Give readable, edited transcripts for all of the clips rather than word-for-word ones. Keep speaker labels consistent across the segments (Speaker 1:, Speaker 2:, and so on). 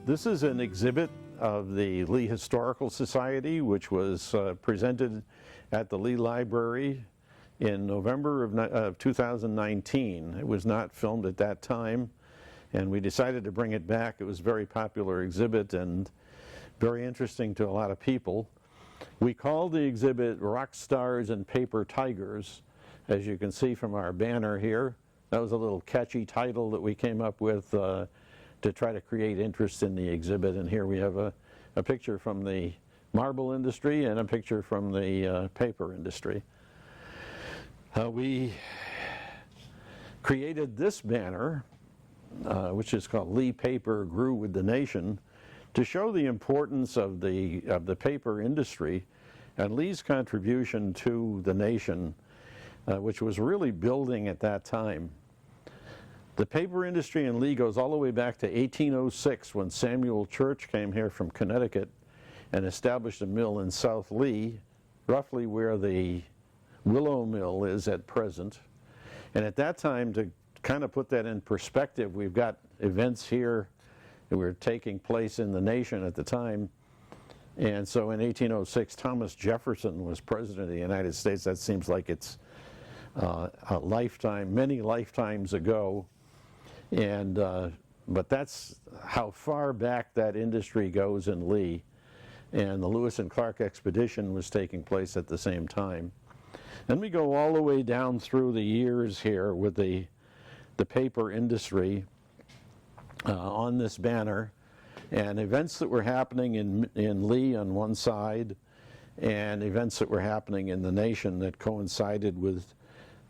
Speaker 1: This is an exhibit of the Lee Historical Society, which was presented at the Lee Library in November of 2019. It was not filmed at that time, and we decided to bring it back. It was a very popular exhibit and very interesting to a lot of people. We called the exhibit Rock Stars and Paper Tigers, as you can see from our banner here. That was a little catchy title that we came up with to try to create interest in the exhibit. And here we have a picture from the marble industry and a picture from the paper industry. We created this banner, which is called Lee Paper Grew with the Nation, to show the importance of the paper industry and Lee's contribution to the nation, which was really building at that time. The paper industry in Lee goes all the way back to 1806, when Samuel Church came here from Connecticut and established a mill in South Lee, roughly where the Willow Mill is at present. And at that time, to kind of put that in perspective, we've got events here that were taking place in the nation at the time. And so in 1806, Thomas Jefferson was president of the United States. That seems like it's a lifetime, many lifetimes ago. And but that's how far back that industry goes in Lee. And the Lewis and Clark expedition was taking place at the same time. Then we go all the way down through the years here with the paper industry on this banner, and events that were happening in Lee on one side, and events that were happening in the nation that coincided with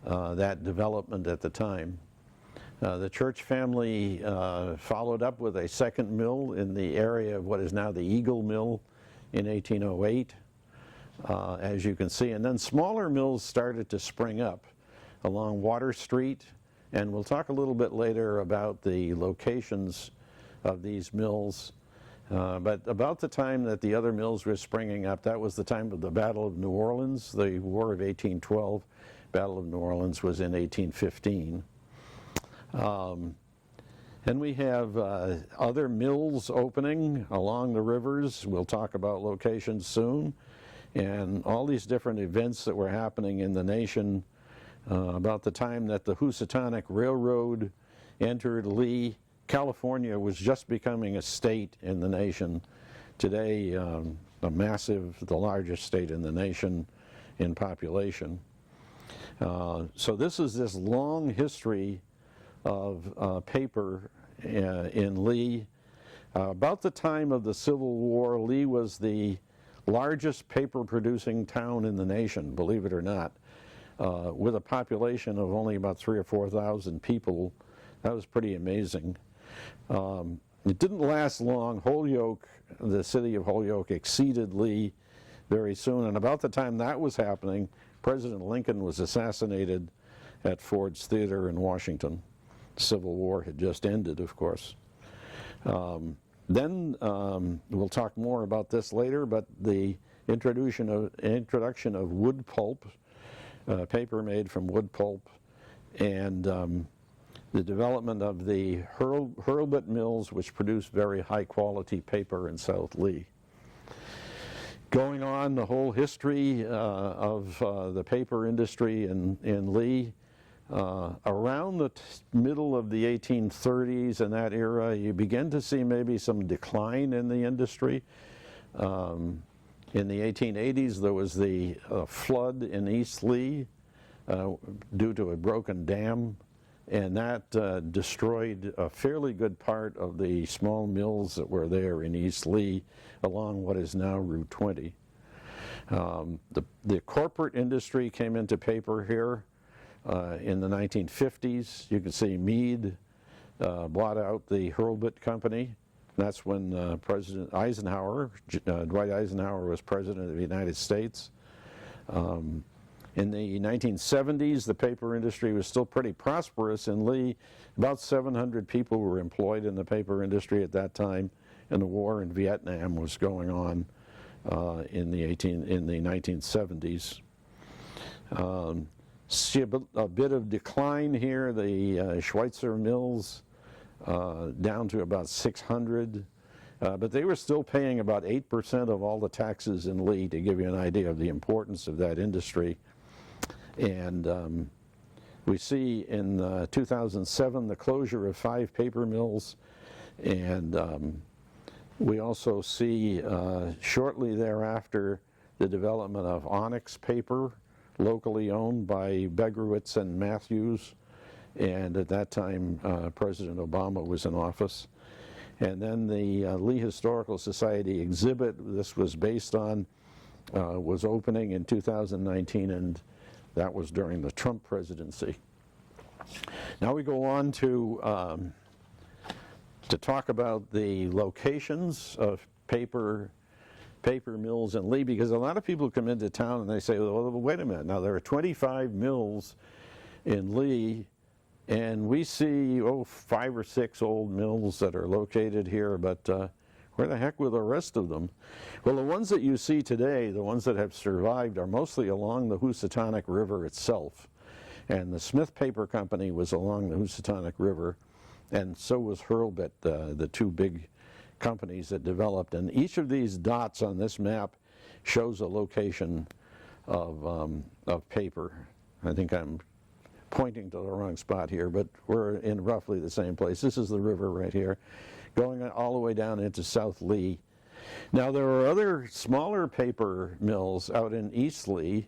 Speaker 1: that development at the time. The Church family followed up with a second mill in the area of what is now the Eagle Mill in 1808, as you can see. And then smaller mills started to spring up along Water Street, and we'll talk a little bit later about the locations of these mills. But about the time that the other mills were springing up, that was the time of the Battle of New Orleans. The War of 1812, Battle of New Orleans was in 1815. And we have other mills opening along the rivers. We'll talk about locations soon. And all these different events that were happening in the nation about the time that the Housatonic Railroad entered Lee. California was just becoming a state in the nation. Today, the largest state in the nation in population. So this is this long history of paper in Lee. About the time of the Civil War, Lee was the largest paper producing town in the nation, believe it or not, with a population of only about 3,000 or 4,000 people. That was pretty amazing. It didn't last long. Holyoke, the city of Holyoke, exceeded Lee very soon, and about the time that was happening, President Lincoln was assassinated at Ford's Theater in Washington. Civil War had just ended, of course. Then we'll talk more about this later, but the introduction of wood pulp, paper made from wood pulp, and the development of the Hurlbut Mills, which produce very high quality paper in South Lee. Going on, the whole history of the paper industry in Lee. Around the middle of the 1830s and that era, you begin to see maybe some decline in the industry. In the 1880s, there was the flood in East Lee due to a broken dam, and that destroyed a fairly good part of the small mills that were there in East Lee along what is now Route 20. The corporate industry came into paper here in the 1950s. You can see Meade bought out the Hurlbut Company. That's when President Eisenhower, Dwight Eisenhower, was President of the United States. In the 1970s, the paper industry was still pretty prosperous in Lee. About 700 people were employed in the paper industry at that time, and the war in Vietnam was going on in the 1970s. See a bit of decline here. The Schweitzer mills down to about 600, But they were still paying about 8% of all the taxes in Lee, to give you an idea of the importance of that industry. And we see in 2007 the closure of 5 paper mills, and we also see shortly thereafter the development of Onyx Paper, locally owned by Begrowitz and Matthews, and at that time President Obama was in office. And then the Lee Historical Society exhibit this was based on was opening in 2019, and that was during the Trump presidency. Now we go on to talk about the locations of paper mills in Lee, because a lot of people come into town and they say, well, wait a minute, now there are 25 mills in Lee, and we see 5 or 6 old mills that are located here, but where the heck were the rest of them? Well, the ones that you see today, the ones that have survived, are mostly along the Housatonic River itself. And the Smith Paper Company was along the Housatonic River, and so was Hurlbut, the 2 big companies that developed. And each of these dots on this map shows a location of paper. I think I'm pointing to the wrong spot here, but we're in roughly the same place. This is the river right here, going all the way down into South Lee. Now there are other smaller paper mills out in East Lee.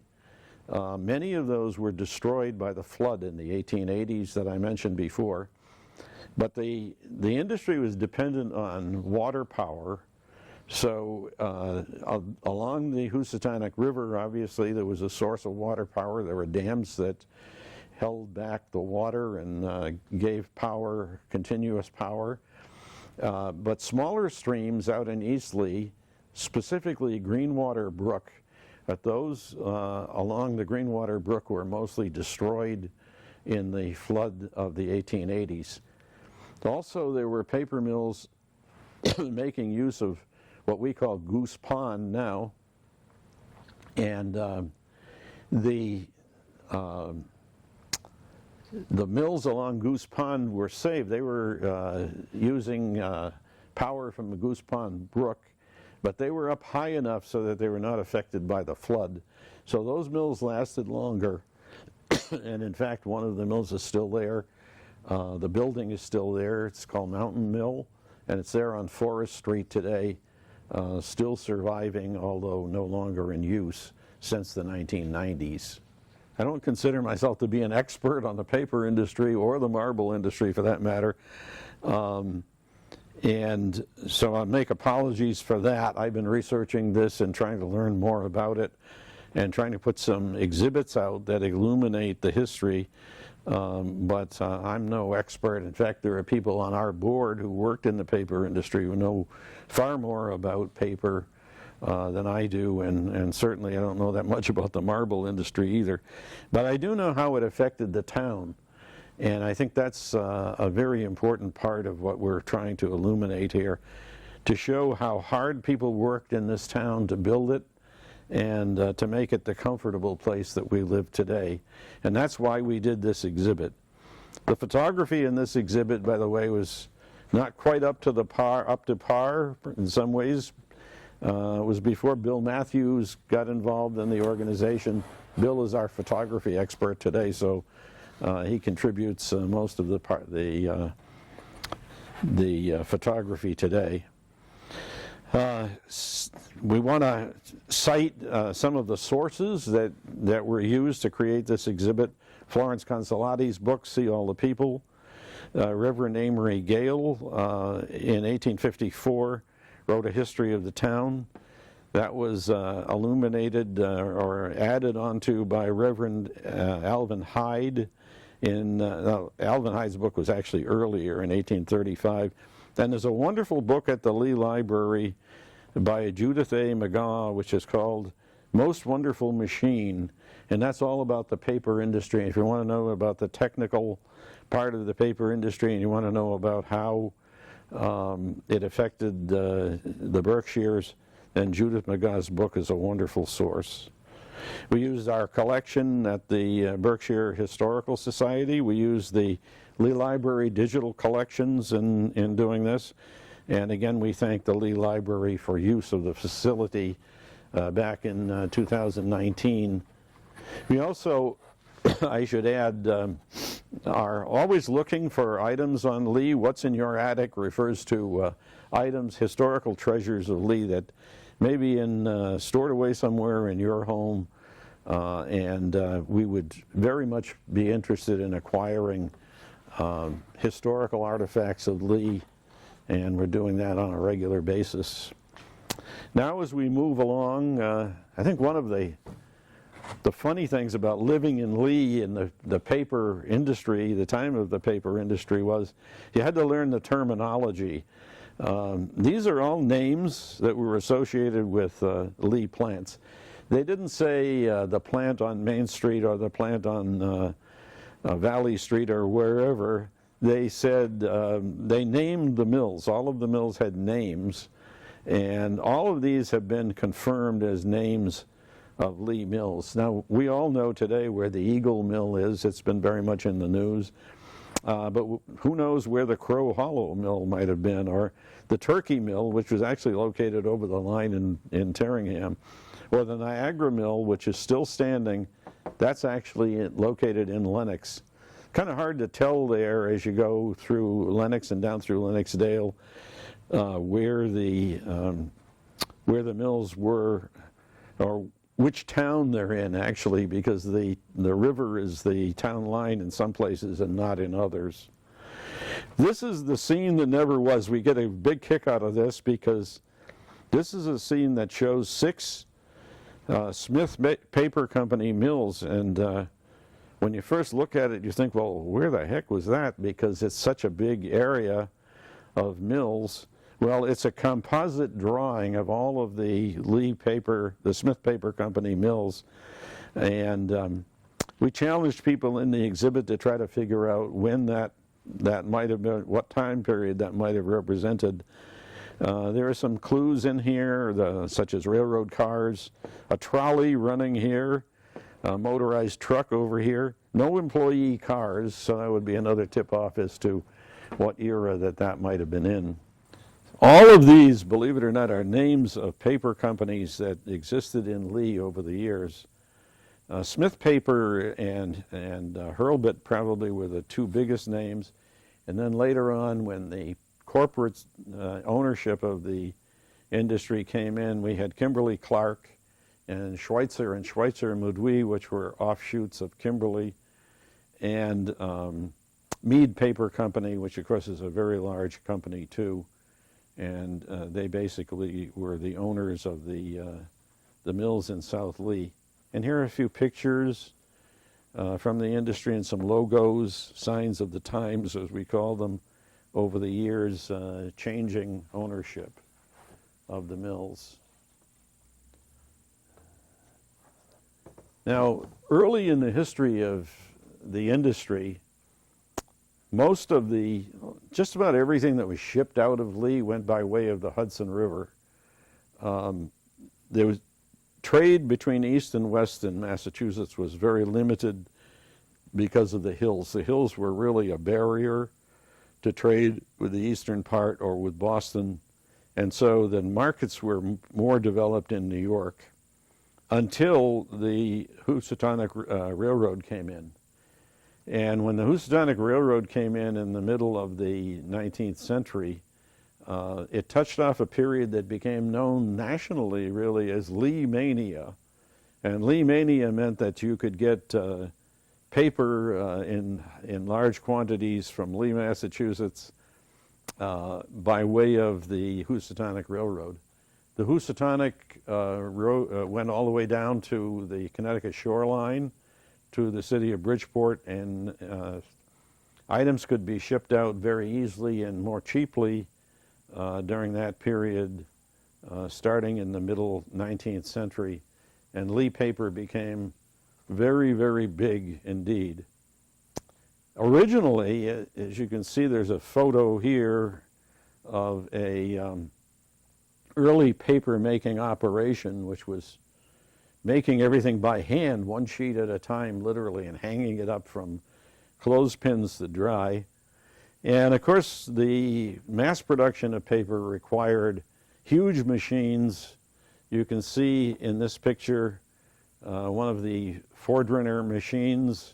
Speaker 1: Many of those were destroyed by the flood in the 1880s that I mentioned before. But the industry was dependent on water power. So along the Housatonic River, obviously, there was a source of water power. There were dams that held back the water and gave power, continuous power. But smaller streams out in East Lee, specifically Greenwater Brook, but those along the Greenwater Brook were mostly destroyed in the flood of the 1880s. Also, there were paper mills making use of what we call Goose Pond now, and the mills along Goose Pond were saved. They were using power from the Goose Pond Brook, but they were up high enough so that they were not affected by the flood. So those mills lasted longer, and in fact one of the mills is still there. The building is still there. It's called Mountain Mill, and it's there on Forest Street today, still surviving, although no longer in use since the 1990s. I don't consider myself to be an expert on the paper industry or the marble industry for that matter. And so I make apologies for that. I've been researching this and trying to learn more about it and trying to put some exhibits out that illuminate the history. But I'm no expert. In fact, there are people on our board who worked in the paper industry who know far more about paper than I do, and certainly I don't know that much about the marble industry either. But I do know how it affected the town, and I think that's a very important part of what we're trying to illuminate here, to show how hard people worked in this town to build it and to make it the comfortable place that we live today. And that's why we did this exhibit. The photography in this exhibit, by the way, was not quite up to par in some ways. It was before Bill Matthews got involved in the organization. Bill is our photography expert today, so he contributes most of the photography today. We want to cite some of the sources that were used to create this exhibit. Florence Consolati's book, See All the People. Reverend Amory Gale in 1854 wrote a history of the town. That was illuminated or added onto by Reverend Alvin Hyde. Alvin Hyde's book was actually earlier in 1835. And there's a wonderful book at the Lee Library by Judith A. McGaw, which is called Most Wonderful Machine, and that's all about the paper industry. If you want to know about the technical part of the paper industry and you want to know about how it affected the Berkshires, then Judith McGaw's book is a wonderful source. We used our collection at the Berkshire Historical Society. We used the Lee Library digital collections in doing this. And again, we thank the Lee Library for use of the facility back in 2019. We also, I should add, are always looking for items on Lee. What's in your attic refers to items, historical treasures of Lee that may be stored away somewhere in your home, and we would very much be interested in acquiring historical artifacts of Lee, and we're doing that on a regular basis. Now as we move along, I think one of the funny things about living in Lee in the paper industry, the time of the paper industry, was you had to learn the terminology. These are all names that were associated with Lee plants. They didn't say the plant on Main Street or the plant on Valley Street or wherever. They said, they named the mills. All of the mills had names, and all of these have been confirmed as names of Lee mills. Now, we all know today where the Eagle Mill is. It's been very much in the news. But who knows where the Crow Hollow Mill might have been, or the Turkey Mill, which was actually located over the line in Terringham, or the Niagara Mill, which is still standing. That's actually located in Lenox. Kind of hard to tell there as you go through Lenox and down through Lennoxdale where the mills were, or which town they're in, actually, because the river is the town line in some places and not in others. This is the scene that never was. We get a big kick out of this because this is a scene that shows 6 Smith Paper Company mills, and when you first look at it, you think, well, where the heck was that? Because it's such a big area of mills. Well, it's a composite drawing of all of the the Smith Paper Company mills, and we challenged people in the exhibit to try to figure out when that might have been, what time period that might have represented. There are some clues in here, such as railroad cars, a trolley running here, a motorized truck over here, no employee cars, so that would be another tip-off as to what era that might have been in. All of these, believe it or not, are names of paper companies that existed in Lee over the years. Smith Paper and Hurlbut probably were the 2 biggest names, and then later on, when the corporate ownership of the industry came in, we had Kimberly-Clark and Schweitzer Mudwi, which were offshoots of Kimberly, and Mead Paper Company, which of course is a very large company too. And they basically were the owners of the mills in South Lee. And here are a few pictures from the industry and some logos, signs of the times, as we call them, over the years, changing ownership of the mills. Now, early in the history of the industry, just about everything that was shipped out of Lee went by way of the Hudson River. There was trade between east and west in Massachusetts was very limited because of the hills. The hills were really a barrier to trade with the eastern part or with Boston, and so the markets were more developed in New York until the Housatonic Railroad came in. And when the Housatonic Railroad came in the middle of the 19th century, it touched off a period that became known nationally, really, as Lee Mania. And Lee Mania meant that you could get paper in large quantities from Lee, Massachusetts, by way of the Housatonic Railroad. The Housatonic went all the way down to the Connecticut shoreline, to the city of Bridgeport, and items could be shipped out very easily and more cheaply during that period, starting in the middle 19th century. And Lee paper became very, very big indeed. Originally, as you can see, there's a photo here of a early paper making operation, which was making everything by hand, 1 sheet at a time, literally, and hanging it up from clothespins to dry. And of course, the mass production of paper required huge machines. You can see in this picture one of the Fordrenner machines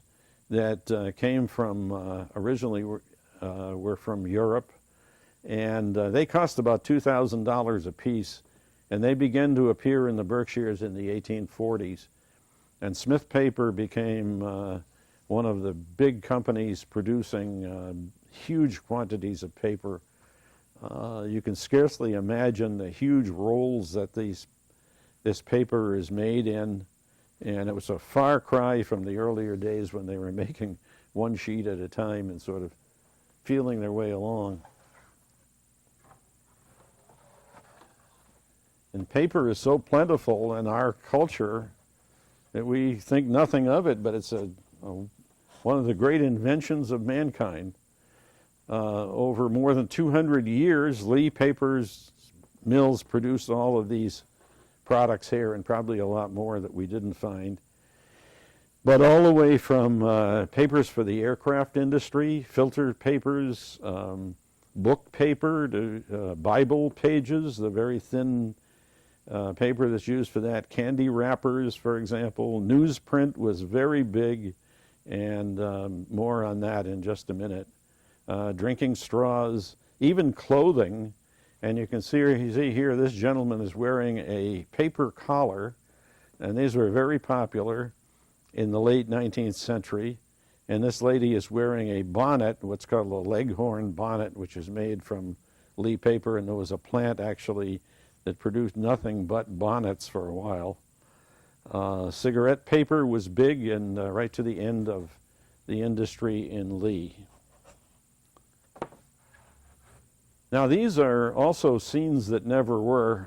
Speaker 1: that came from, originally were from Europe. And they cost about $2,000 a piece. And they began to appear in the Berkshires in the 1840s. And Smith Paper became one of the big companies producing huge quantities of paper. You can scarcely imagine the huge rolls that this paper is made in. And it was a far cry from the earlier days when they were making one sheet at a time and sort of feeling their way along. And paper is so plentiful in our culture that we think nothing of it, but it's one of the great inventions of mankind. Over more than 200 years, Lee Paper's mills produced all of these products here, and probably a lot more that we didn't find. But all the way from papers for the aircraft industry, filter papers, book paper, to Bible pages, the very thin paper that's used for that, candy wrappers, for example. Newsprint was very big, and more on that in just a minute. Drinking straws, even clothing. And you can see here, this gentleman is wearing a paper collar, and these were very popular in the late 19th century. And this lady is wearing a bonnet, what's called a leghorn bonnet, which is made from Lee paper, and there was a plant actually that produced nothing but bonnets for a while. Cigarette paper was big, and right to the end of the industry in Lee. Now, these are also scenes that never were,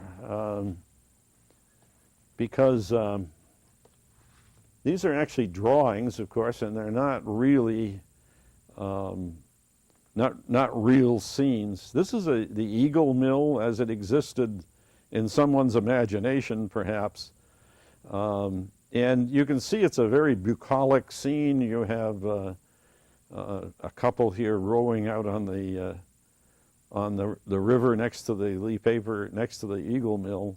Speaker 1: because these are actually drawings, of course, and they're not really not real scenes. This is the Eagle Mill as it existed in someone's imagination, perhaps. And you can see it's a very bucolic scene. You have a couple here rowing out on the river next to the Lee Paper, next to the Eagle Mill.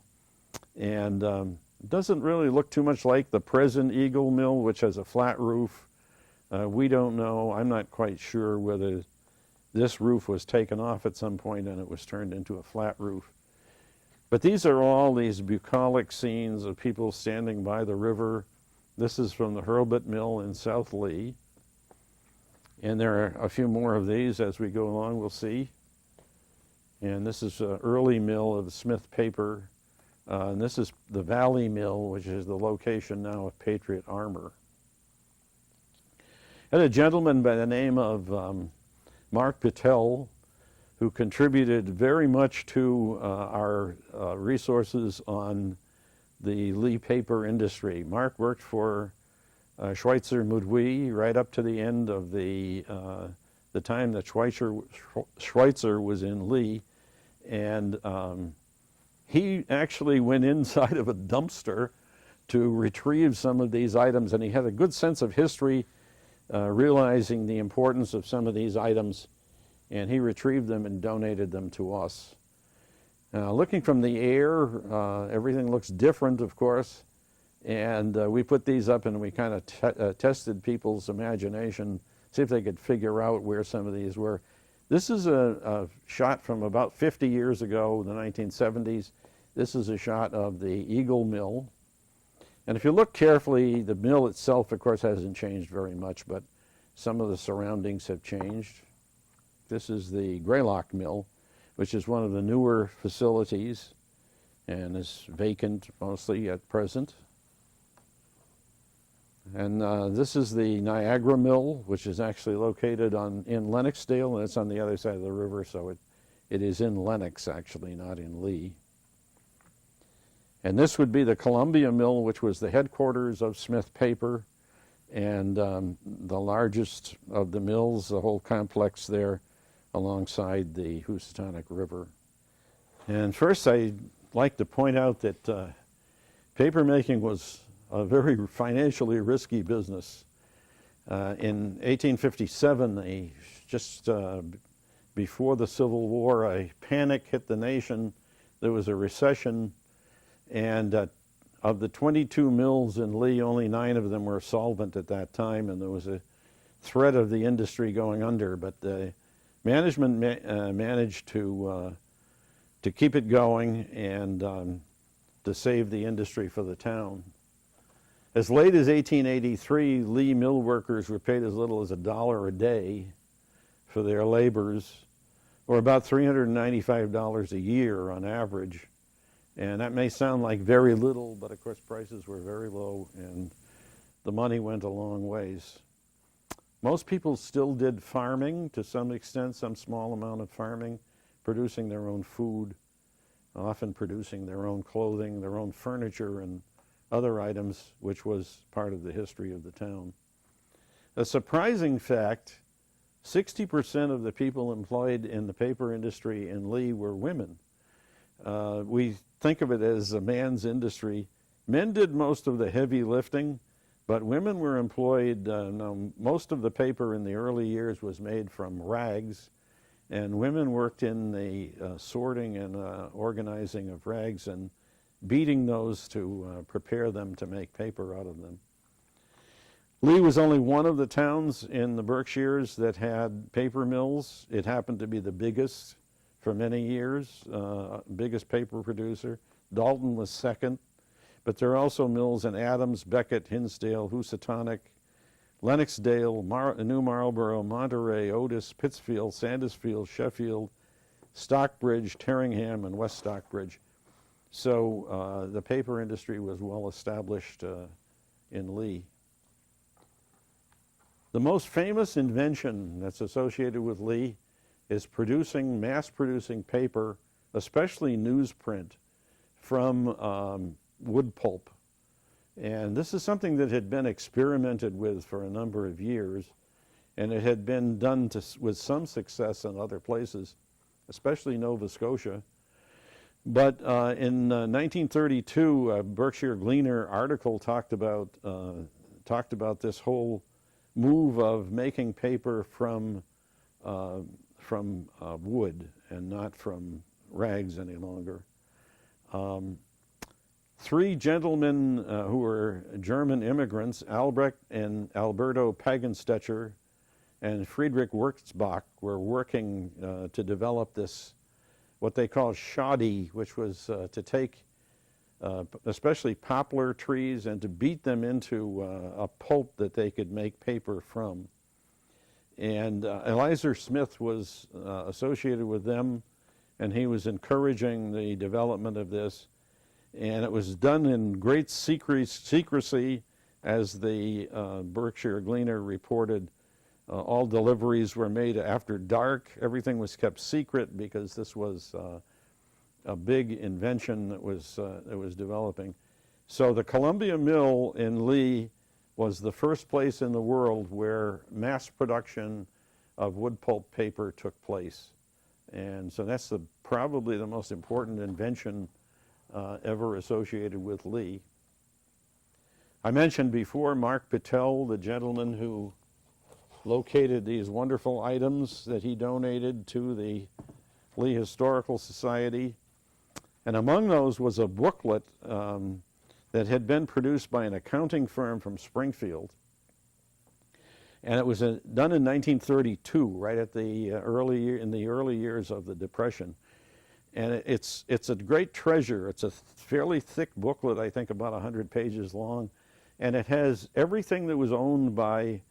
Speaker 1: And it doesn't really look too much like the present Eagle Mill, which has a flat roof. We don't know. I'm not quite sure whether this roof was taken off at some point and it was turned into a flat roof. But these are all these bucolic scenes of people standing by the river. This is from the Hurlbut Mill in South Lee. And there are a few more of these as we go along, we'll see. And this is an early mill of Smith Paper. And this is the Valley Mill, which is the location now of Patriot Armor. And a gentleman by the name of Mark Patel, who contributed very much to our resources on the Lee paper industry. Mark worked for Schweitzer Mudwi right up to the end of the time that Schweitzer was in Lee, and he actually went inside of a dumpster to retrieve some of these items, and he had a good sense of history, realizing the importance of some of these items, and he retrieved them and donated them to us. Looking from the air, everything looks different, of course, and we put these up and we kind of tested people's imagination, see if they could figure out where some of these were. This is a shot from about 50 years ago, the 1970s. This is a shot of the Eagle Mill. And if you look carefully, the mill itself, of course, hasn't changed very much, but some of the surroundings have changed. This is the Greylock Mill, which is one of the newer facilities and is vacant mostly at present. And this is the Niagara Mill, which is actually located in Lennoxdale, and it's on the other side of the river, so it is in Lennox, actually, not in Lee. And this would be the Columbia Mill, which was the headquarters of Smith Paper, and the largest of the mills, the whole complex there alongside the Housatonic River. And first, I'd like to point out that paper making was a very financially risky business. In 1857, they just before the Civil War, a panic hit the nation. There was a recession, and of the 22 mills in Lee, only 9 of them were solvent at that time, and there was a threat of the industry going under. But the management managed to keep it going and to save the industry for the town. As late as 1883, Lee mill workers were paid as little as $1 a day for their labors, or about $395 a year on average. And that may sound like very little, but of course prices were very low and the money went a long ways. Most people still did farming to some extent, some small amount of farming, producing their own food, often producing their own clothing, their own furniture and other items, which was part of the history of the town. A surprising fact, 60% of the people employed in the paper industry in Lee were women. We think of it as a man's industry. Men did most of the heavy lifting, but women were employed. Most of the paper in the early years was made from rags, and women worked in the sorting and organizing of rags and beating those to prepare them to make paper out of them. Lee was only one of the towns in the Berkshires that had paper mills. It happened to be the biggest for many years, biggest paper producer. Dalton was second, but there are also mills in Adams, Beckett, Hinsdale, Housatonic, Lennoxdale, New Marlborough, Monterey, Otis, Pittsfield, Sandusfield, Sheffield, Stockbridge, Terringham, and West Stockbridge. So the paper industry was well established in Lee. The most famous invention that's associated with Lee is mass producing paper, especially newsprint, from wood pulp. And this is something that had been experimented with for a number of years, and it had been done with some success in other places, especially Nova Scotia. But in 1932, a Berkshire Gleaner article talked about this whole move of making paper from wood and not from rags any longer. 3 gentlemen who were German immigrants, Albrecht and Alberto Pagenstecher and Friedrich Wurzbach, were working to develop this, what they call shoddy, which was to take especially poplar trees and to beat them into a pulp that they could make paper from. And Eliezer Smith was associated with them, and he was encouraging the development of this. And it was done in great secrecy, as the Berkshire Gleaner reported. All deliveries were made after dark. Everything was kept secret because this was a big invention that was developing. So the Columbia Mill in Lee was the first place in the world where mass production of wood pulp paper took place. And so that's probably the most important invention ever associated with Lee. I mentioned before Mark Patel, the gentleman who located these wonderful items that he donated to the Lee Historical Society. And among those was a booklet that had been produced by an accounting firm from Springfield. And it was done in 1932, right at the in the early years of the Depression. And it's a great treasure. It's a fairly thick booklet, I think about 100 pages long. And it has everything that was owned by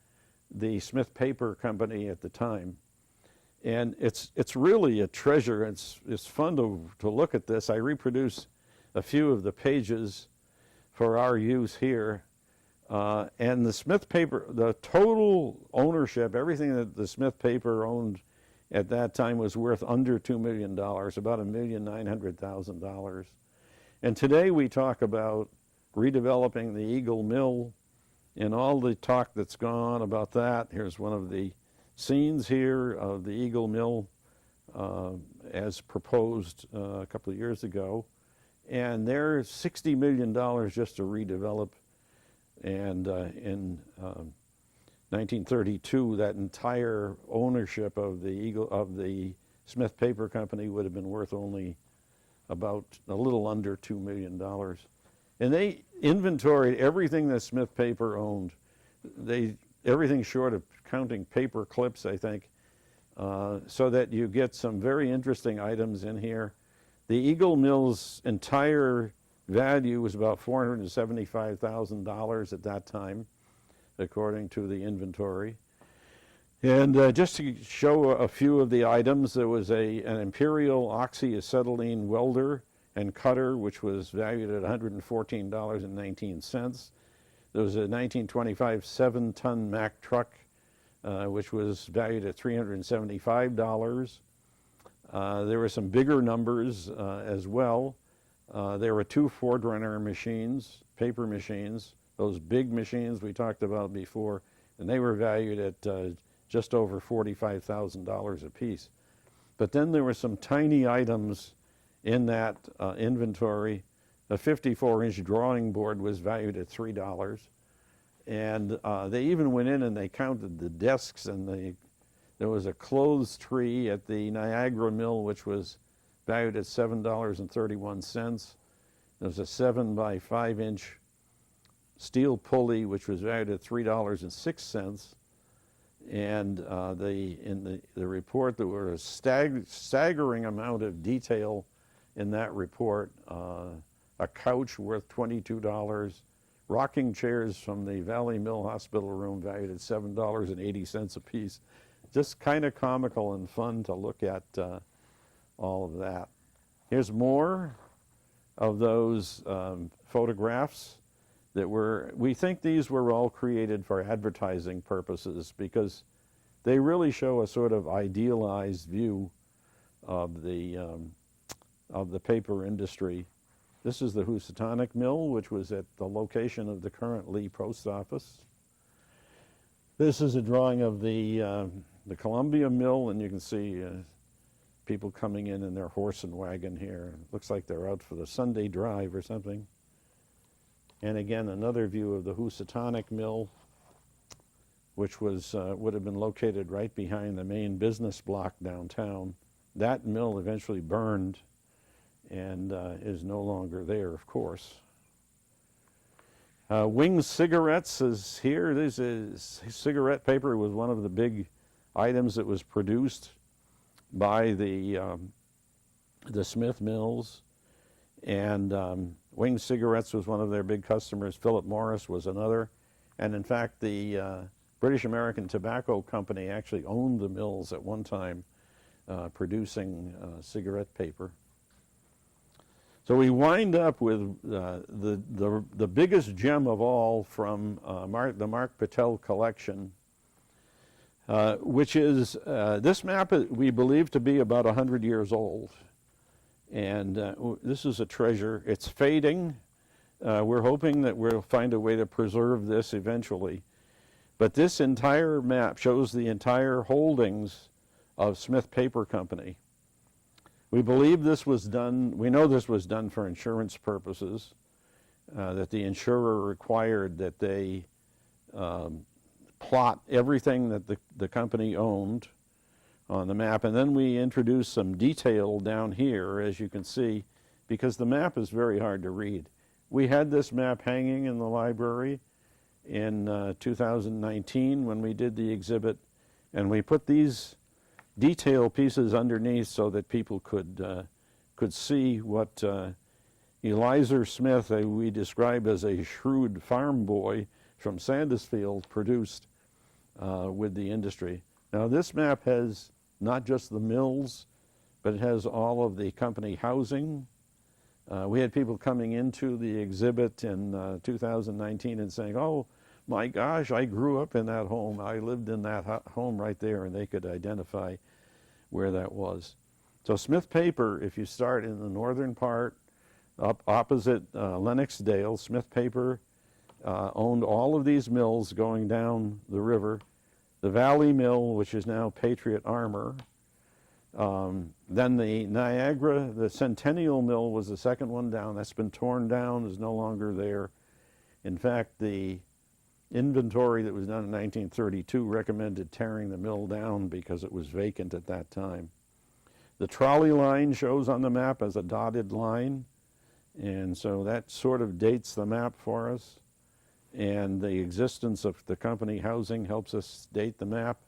Speaker 1: the Smith Paper Company at the time. And it's really a treasure. It's fun to look at this. I reproduce a few of the pages for our use here. And the Smith Paper, the total ownership, everything that the Smith Paper owned at that time was worth under $2 million, about $1,900,000. And today we talk about redeveloping the Eagle Mill and all the talk that's gone on about that. Here's one of the scenes here of the Eagle Mill as proposed a couple of years ago. And there's $60 million just to redevelop. And in 1932, that entire ownership of the Smith Paper Company would have been worth only about a little under $2 million. And they inventoried everything that Smith Paper owned. Everything short of counting paper clips, I think, so that you get some very interesting items in here. The Eagle Mill's entire value was about $475,000 at that time, according to the inventory. And just to show a few of the items, there was an Imperial oxyacetylene welder and cutter, which was valued at $114.19. There was a 1925 7-ton Mack truck, which was valued at $375. There were some bigger numbers as well. There were 2 Fordrunner machines, paper machines, those big machines we talked about before, and they were valued at just over $45,000 a piece. But then there were some tiny items in that inventory. A 54-inch drawing board was valued at $3. And they even went in and they counted the desks, and there was a clothes tree at the Niagara Mill, which was valued at $7.31. There was a 7 by 5-inch steel pulley, which was valued at $3.06. And in the report, there were a staggering amount of detail in that report. A couch worth $22, rocking chairs from the Valley Mill Hospital room valued at $7.80 a piece. Just kind of comical and fun to look at all of that. Here's more of those photographs that we think these were all created for advertising purposes, because they really show a sort of idealized view of the paper industry. This is the Housatonic Mill, which was at the location of the current Lee Post Office. This is a drawing of the Columbia Mill, and you can see people coming in their horse and wagon here. It looks like they're out for the Sunday drive or something. And again, another view of the Housatonic Mill, which would have been located right behind the main business block downtown. That mill eventually burned and is no longer there, of course. Wings Cigarettes is here. This is cigarette paper. Was one of the big items that was produced by the Smith Mills. And Wings Cigarettes was one of their big customers. Philip Morris was another. And in fact, the British American Tobacco Company actually owned the mills at one time, producing cigarette paper. So we wind up with the biggest gem of all from the Mark Patel collection, which is this map we believe to be about 100 years old. And this is a treasure. It's fading. We're hoping that we'll find a way to preserve this eventually. But this entire map shows the entire holdings of Smith Paper Company. We believe this was done, we know this was done for insurance purposes, that the insurer required that they plot everything that the company owned on the map. And then we introduced some detail down here, as you can see, because the map is very hard to read. We had this map hanging in the library in 2019 when we did the exhibit, and we put these detail pieces underneath so that people could see what Eliezer Smith, we describe as a shrewd farm boy from Sandusfield, produced with the industry. Now this map has not just the mills, but it has all of the company housing. We had people coming into the exhibit in 2019 and saying, "Oh my gosh, I grew up in that home. I lived in that home right there," and they could identify where that was. So Smith Paper, if you start in the northern part, up opposite Lennoxdale, Smith Paper owned all of these mills going down the river. The Valley Mill, which is now Patriot Armor. Then the Niagara, the Centennial Mill was the second one down. That's been torn down, is no longer there. In fact, the inventory that was done in 1932 recommended tearing the mill down because it was vacant at that time. The trolley line shows on the map as a dotted line, and so that sort of dates the map for us. And the existence of the company housing helps us date the map.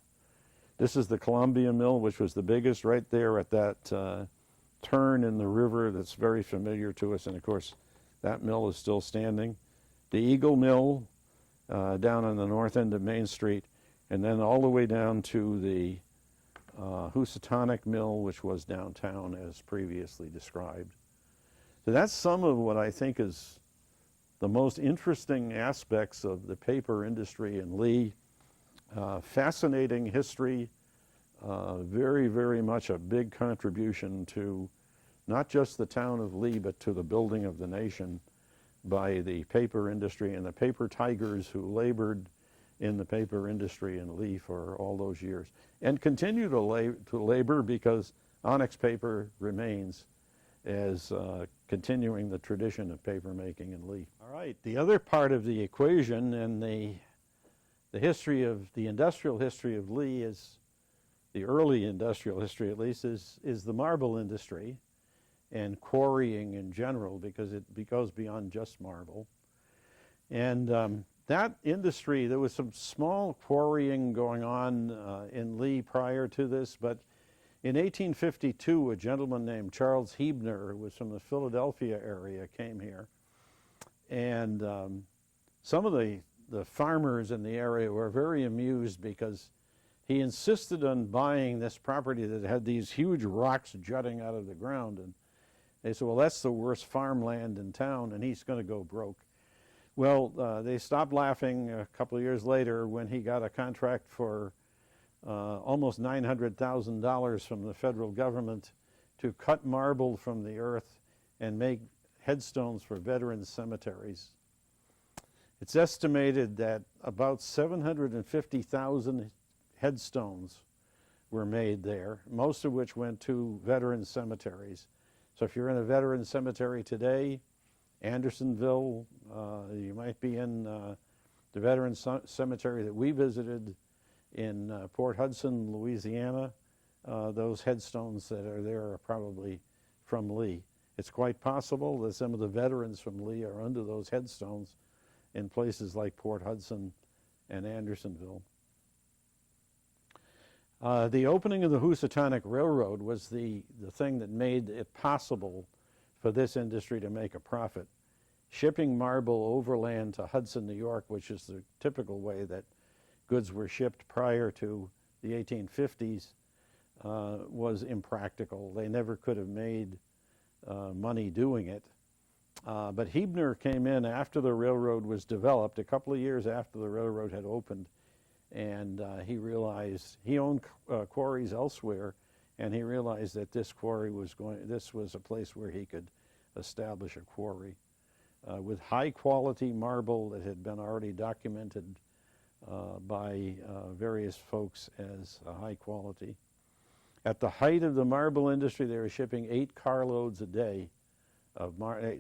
Speaker 1: This is the Columbia Mill, which was the biggest right there at that turn in the river that's very familiar to us. And of course, that mill is still standing. The Eagle Mill down on the north end of Main Street, and then all the way down to the Housatonic Mill, which was downtown as previously described. So that's some of what I think is the most interesting aspects of the paper industry in Lee. Fascinating history, very, very much a big contribution to not just the town of Lee, but to the building of the nation by the paper industry and the paper tigers who labored in the paper industry in Lee for all those years and continue to labor because onyx paper remains as continuing the tradition of paper making in Lee. All right, the other part of the equation and the history of the industrial history of Lee is, the early industrial history at least, is the marble industry and quarrying in general, because it goes beyond just marble. And that industry, there was some small quarrying going on in Lee prior to this, but in 1852, a gentleman named Charles Hebner, who was from the Philadelphia area, came here. And some of the farmers in the area were very amused because he insisted on buying this property that had these huge rocks jutting out of the ground. And they said, well, that's the worst farmland in town, and he's going to go broke. Well, they stopped laughing a couple of years later when he got a contract for almost $900,000 from the federal government to cut marble from the earth and make headstones for veterans' cemeteries. It's estimated that about 750,000 headstones were made there, most of which went to veterans' cemeteries. So if you're in a veterans cemetery today, Andersonville, you might be in the veterans cemetery that we visited in Port Hudson, Louisiana. Those headstones that are there are probably from Lee. It's quite possible that some of the veterans from Lee are under those headstones in places like Port Hudson and Andersonville. The opening of the Housatonic Railroad was the thing that made it possible for this industry to make a profit. Shipping marble overland to Hudson, New York, which is the typical way that goods were shipped prior to the 1850s, was impractical. They never could have made money doing it. But Hebner came in after the railroad was developed, a couple of years after the railroad had opened, and he realized he owned quarries elsewhere, and he realized that this quarry was this was a place where he could establish a quarry with high quality marble that had been already documented by various folks as high quality. At the height of the marble industry, they were shipping 8 carloads a day of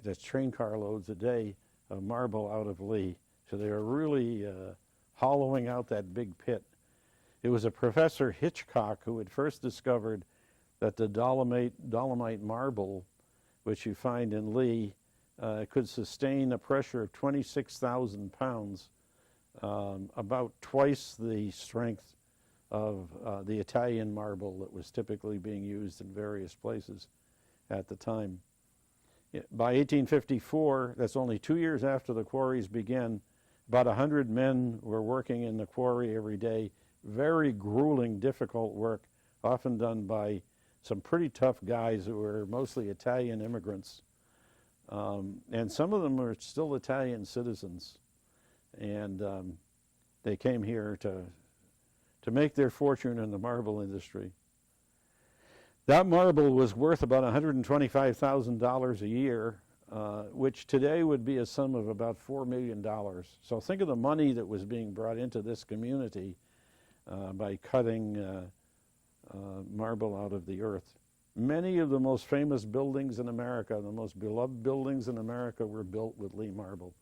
Speaker 1: that's train carloads a day of marble out of Lee. So they were really hollowing out that big pit. It was a Professor Hitchcock who had first discovered that the dolomite marble, which you find in Lee, could sustain a pressure of 26,000 pounds, about twice the strength of the Italian marble that was typically being used in various places at the time. By 1854, that's only 2 years after the quarries began, about 100 men were working in the quarry every day. Very grueling, difficult work, often done by some pretty tough guys who were mostly Italian immigrants. And some of them were still Italian citizens. And they came here to make their fortune in the marble industry. That marble was worth about $125,000 a year, which today would be a sum of about $4 million. So think of the money that was being brought into this community by cutting marble out of the earth. Many of the most famous buildings in America, the most beloved buildings in America, were built with Lee marble.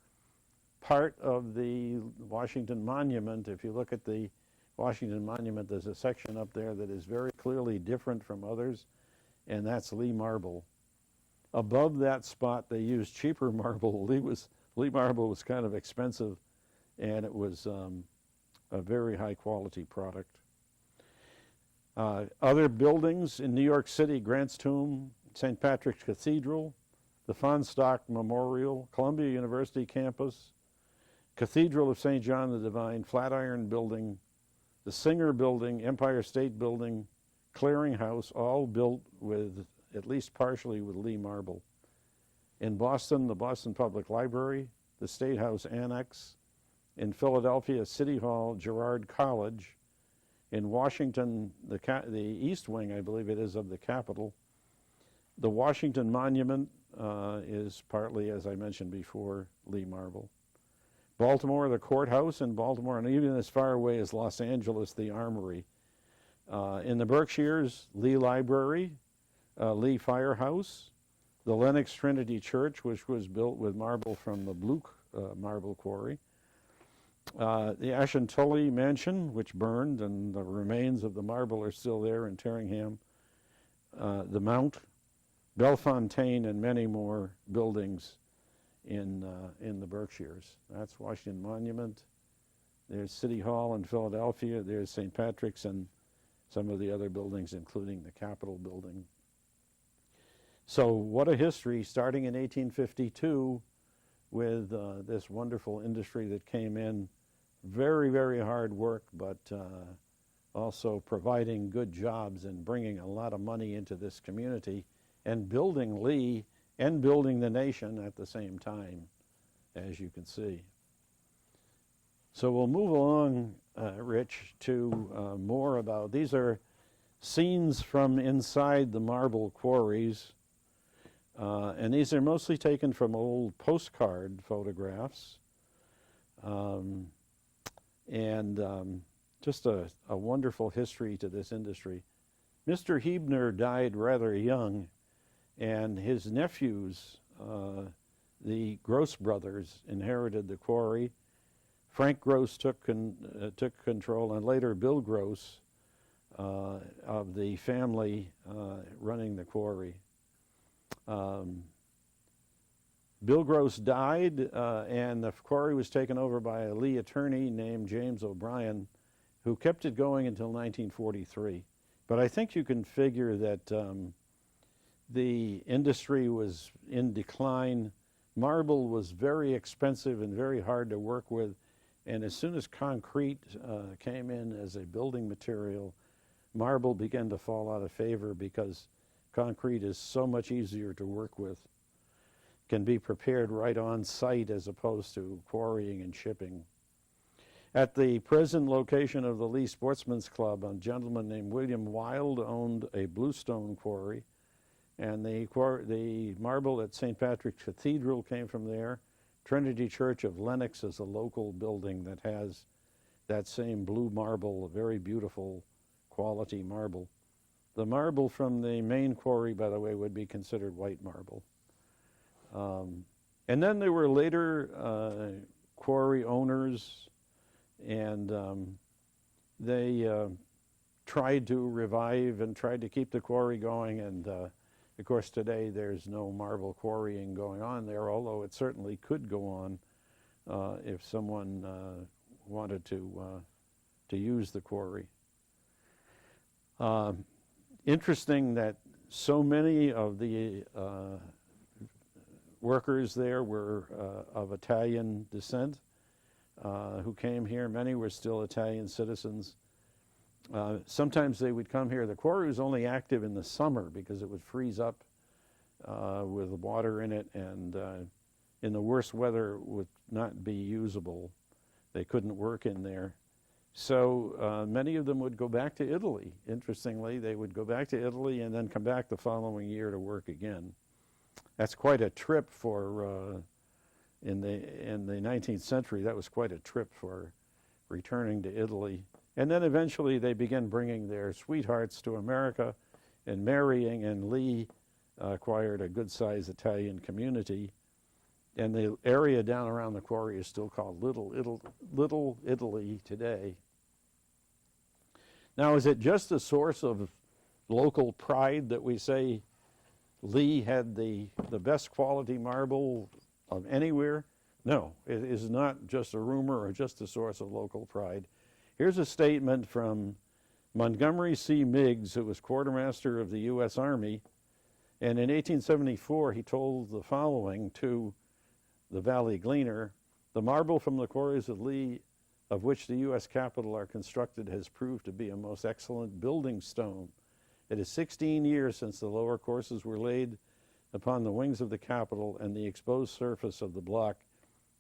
Speaker 1: part of the Washington Monument. If you look at the Washington Monument, there's a section up there that is very clearly different from others, and that's Lee marble. Above that spot, they used cheaper marble. Lee marble was kind of expensive, and it was a very high-quality product. Other buildings in New York City: Grant's Tomb, St. Patrick's Cathedral, the Fahnestock Memorial, Columbia University campus, Cathedral of St. John the Divine, Flatiron Building, the Singer Building, Empire State Building, Clearing House, all built with, at least partially, with Lee marble. In Boston, the Boston Public Library, the State House Annex. In Philadelphia, City Hall, Girard College. In Washington, the East Wing, I believe it is, of the Capitol. The Washington Monument is partly, as I mentioned before, Lee marble. Baltimore, the courthouse in Baltimore, and even as far away as Los Angeles, the Armory. In the Berkshires, Lee Library, Lee Firehouse, the Lenox Trinity Church, which was built with marble from the Bluch marble quarry, the Ashantulli Mansion, which burned, and the remains of the marble are still there in Terringham, the Mount, Bellefontaine, and many more buildings in the Berkshires. That's Washington Monument. There's City Hall in Philadelphia. There's St. Patrick's and some of the other buildings, including the Capitol building. So what a history, starting in 1852 with this wonderful industry that came in. Very, very hard work, but also providing good jobs and bringing a lot of money into this community and building Lee and building the nation at the same time, as you can see. So we'll move along, Rich, to more about, these are scenes from inside the marble quarries, and these are mostly taken from old postcard photographs, and just a wonderful history to this industry. Mr. Huebner died rather young, and his nephews, the Gross brothers, inherited the quarry. Frank Gross took control, and later Bill Gross of the family running the quarry. Bill Gross died, and the quarry was taken over by a Lee attorney named James O'Brien, who kept it going until 1943. But I think you can figure that the industry was in decline. Marble was very expensive and very hard to work with, and as soon as concrete came in as a building material, marble began to fall out of favor because concrete is so much easier to work with, can be prepared right on site as opposed to quarrying and shipping. At the present location of the Lee Sportsman's Club, a gentleman named William Wild owned a bluestone quarry, and the marble at St. Patrick's Cathedral came from there. Trinity Church of Lenox is a local building that has that same blue marble, a very beautiful quality marble. The marble from the main quarry, by the way, would be considered white marble. And then there were later quarry owners, and they tried to revive and tried to keep the quarry going, and of course today there's no marble quarrying going on there, although it certainly could go on if someone wanted to use the quarry. Interesting that so many of the workers there were of Italian descent who came here. Many were still Italian citizens. Sometimes they would come here. The quarry was only active in the summer because it would freeze up with water in it, and in the worst weather would not be usable. They couldn't work in there. So many of them would go back to Italy. Interestingly, they would go back to Italy and then come back the following year to work again. That's quite a trip for, in the 19th century, that was quite a trip for returning to Italy. And then eventually they began bringing their sweethearts to America and marrying, and Lee acquired a good-sized Italian community And the area down around the quarry is still called Little Italy today. Now, is it just a source of local pride that we say Lee had the best quality marble of anywhere? No, it is not just a rumor or just a source of local pride. Here's a statement from Montgomery C. Meigs, who was quartermaster of the U.S. Army, and in 1874 he told the following to the Valley Gleaner: "The marble from the quarries of Lee, of which the U.S. Capitol are constructed, has proved to be a most excellent building stone. It is 16 years since the lower courses were laid upon the wings of the Capitol, and the exposed surface of the block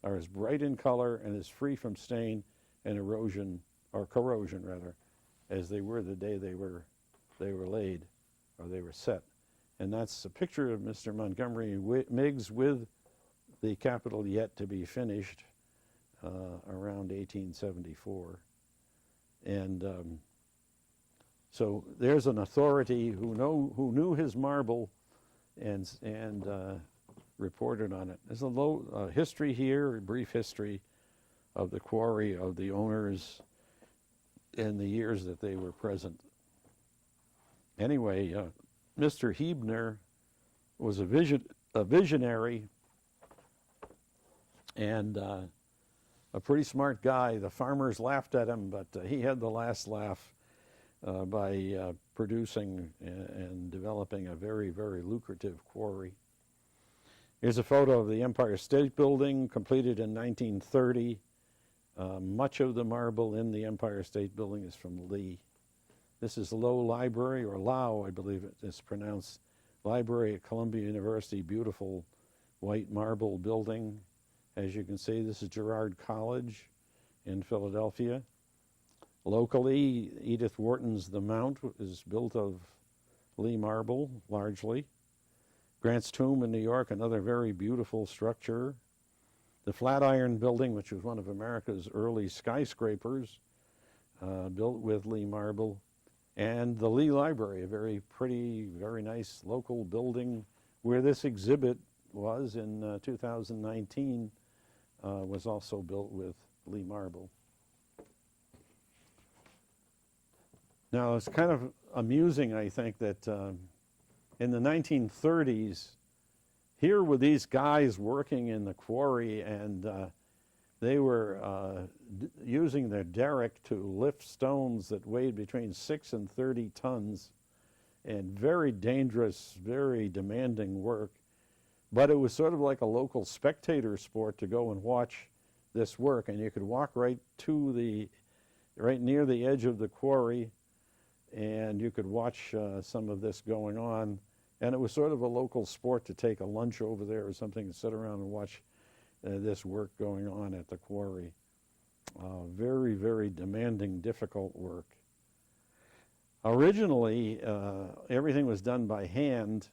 Speaker 1: are as bright in color and as free from stain and erosion, or corrosion rather, as they were the day they were laid, or they were set." And that's a picture of Mr. Montgomery Meigs with the Capitol yet to be finished around 1874. And so there's an authority who knew his marble and reported on it. There's a history here, a brief history of the quarry, of the owners, and the years that they were present. Anyway, Mr. Huebner was a visionary and a pretty smart guy. The farmers laughed at him, but he had the last laugh by producing and developing a very, very lucrative quarry. Here's a photo of the Empire State Building, completed in 1930. Much of the marble in the Empire State Building is from Lee. This is Low Library, or Lau, I believe it is pronounced, library at Columbia University. Beautiful white marble building. As you can see, this is Girard College in Philadelphia. Locally, Edith Wharton's The Mount is built of Lee marble, largely. Grant's Tomb in New York, another very beautiful structure. The Flatiron Building, which was one of America's early skyscrapers, built with Lee marble. And the Lee Library, a very pretty, very nice local building where this exhibit was in 2019, was also built with Lee marble. Now, it's kind of amusing, I think, that in the 1930s, here were these guys working in the quarry, and they were using their derrick to lift stones that weighed between 6 and 30 tons, and very dangerous, very demanding work. But it was sort of like a local spectator sport to go and watch this work, and you could walk right near the edge of the quarry, and you could watch some of this going on. And it was sort of a local sport to take a lunch over there or something and sit around and watch this work going on at the quarry. Very, very demanding, difficult work. Originally, everything was done by hand,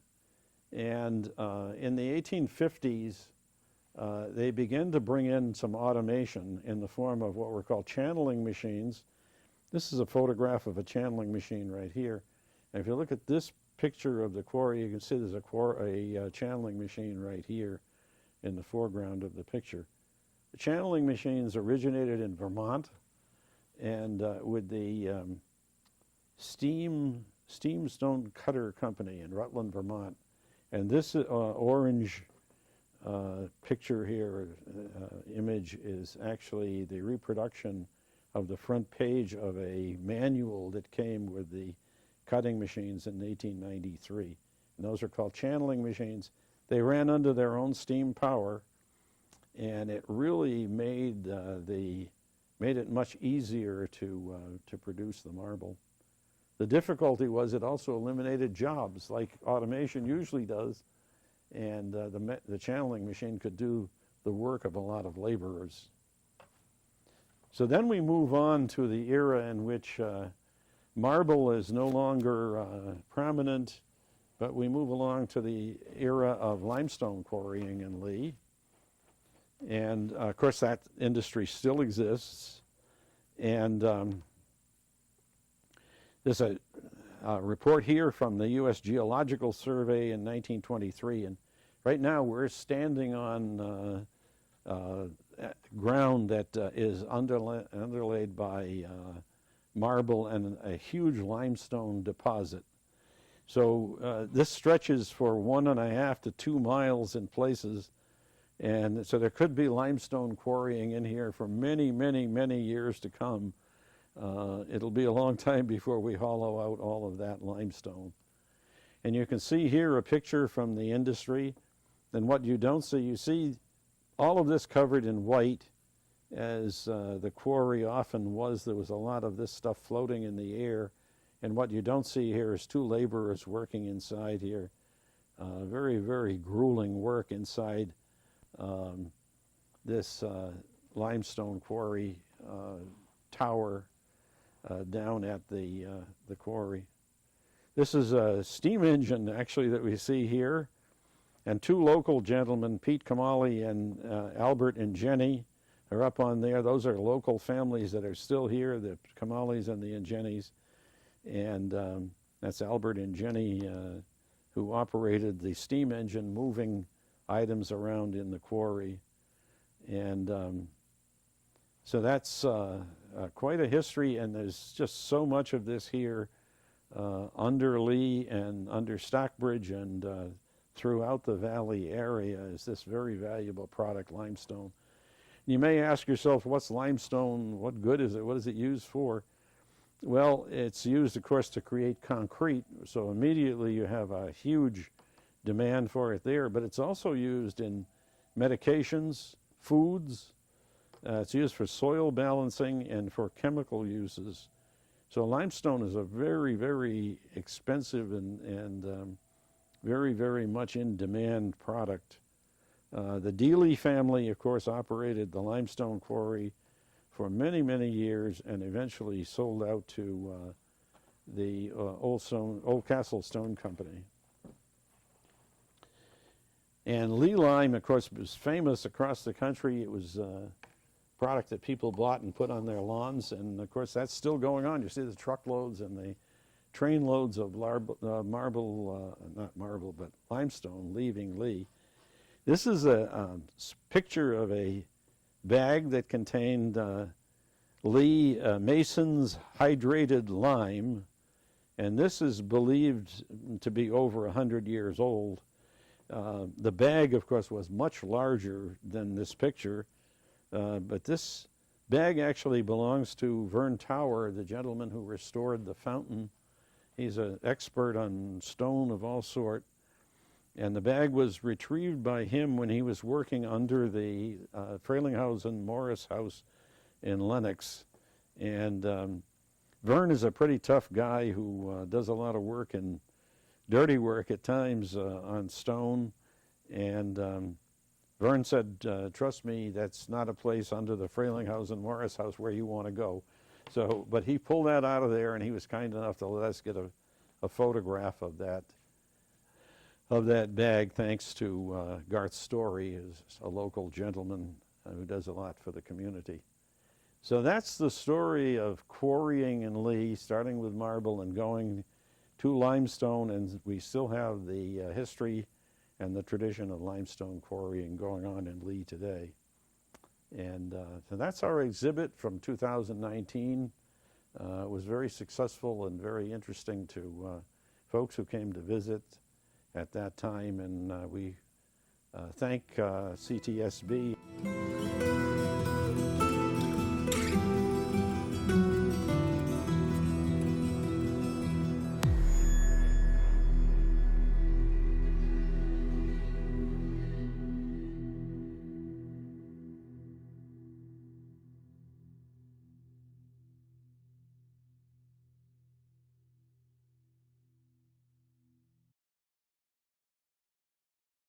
Speaker 1: and in the 1850s, they began to bring in some automation in the form of what were called channeling machines. This is a photograph of a channeling machine right here. And if you look at this picture of the quarry, you can see there's a channeling machine right here in the foreground of the picture. The channeling machines originated in Vermont, and with the Steam Stone Cutter Company in Rutland, Vermont. And this orange picture here, image, is actually the reproduction of the front page of a manual that came with the cutting machines in 1893. And those are called channeling machines. They ran under their own steam power, and it really made it much easier to produce the marble. The difficulty was it also eliminated jobs, like automation usually does, and the channeling machine could do the work of a lot of laborers. So then we move on to the era in which marble is no longer prominent, but we move along to the era of limestone quarrying in Lee. And of course that industry still exists. And there's a report here from the U.S. Geological Survey in 1923. And Right now we're standing on ground that is underlaid by marble and a huge limestone deposit. So this stretches for 1.5 to 2 miles in places, and so there could be limestone quarrying in here for many, many, many years to come. It'll be a long time before we hollow out all of that limestone. And you can see here a picture from the industry. And what you don't see, you see all of this covered in white, as the quarry often was. There was a lot of this stuff floating in the air. And what you don't see here is 2 laborers working inside here. Very, very grueling work inside this limestone quarry tower down at the quarry. This is a steam engine, actually, that we see here. And 2 local gentlemen, Pete Kamali and Albert and Jenny, are up on there. Those are local families that are still here, the Kamalis and the Ingenis. And that's Albert and Jenny who operated the steam engine, moving items around in the quarry. And so that's quite a history, and there's just so much of this here under Lee and under Stockbridge and throughout the valley area is this very valuable product, limestone. You may ask yourself, what's limestone? What good is it? What is it used for? Well, it's used, of course, to create concrete, so immediately you have a huge demand for it there, but it's also used in medications, foods. It's used for soil balancing and for chemical uses. So limestone is a very, very expensive and very, very much in demand product. The Dealey family, of course, operated the limestone quarry for many, many years and eventually sold out to the Old Castle Stone Company. And Lee lime, of course, was famous across the country. It was a product that people bought and put on their lawns, and of course that's still going on. You see the truckloads and the train loads of limestone leaving Lee. This is a picture of a bag that contained Lee Mason's hydrated lime, and this is believed to be over 100 years old. The bag, of course, was much larger than this picture, but this bag actually belongs to Vern Tower, the gentleman who restored the fountain. He's an expert on stone of all sort. And the bag was retrieved by him when he was working under the Frelinghuysen Morris House in Lenox. And Vern is a pretty tough guy who does a lot of work and dirty work at times on stone. And Vern said, trust me, that's not a place under the Frelinghuysen Morris House where you want to go. So, but he pulled that out of there, and he was kind enough to let us get a photograph of that bag, thanks to Garth Story, who's a local gentleman who does a lot for the community. So that's the story of quarrying in Lee, starting with marble and going to limestone, and we still have the history and the tradition of limestone quarrying going on in Lee today. And so that's our exhibit from 2019. It was very successful and very interesting to folks who came to visit at that time, and we thank CTSB.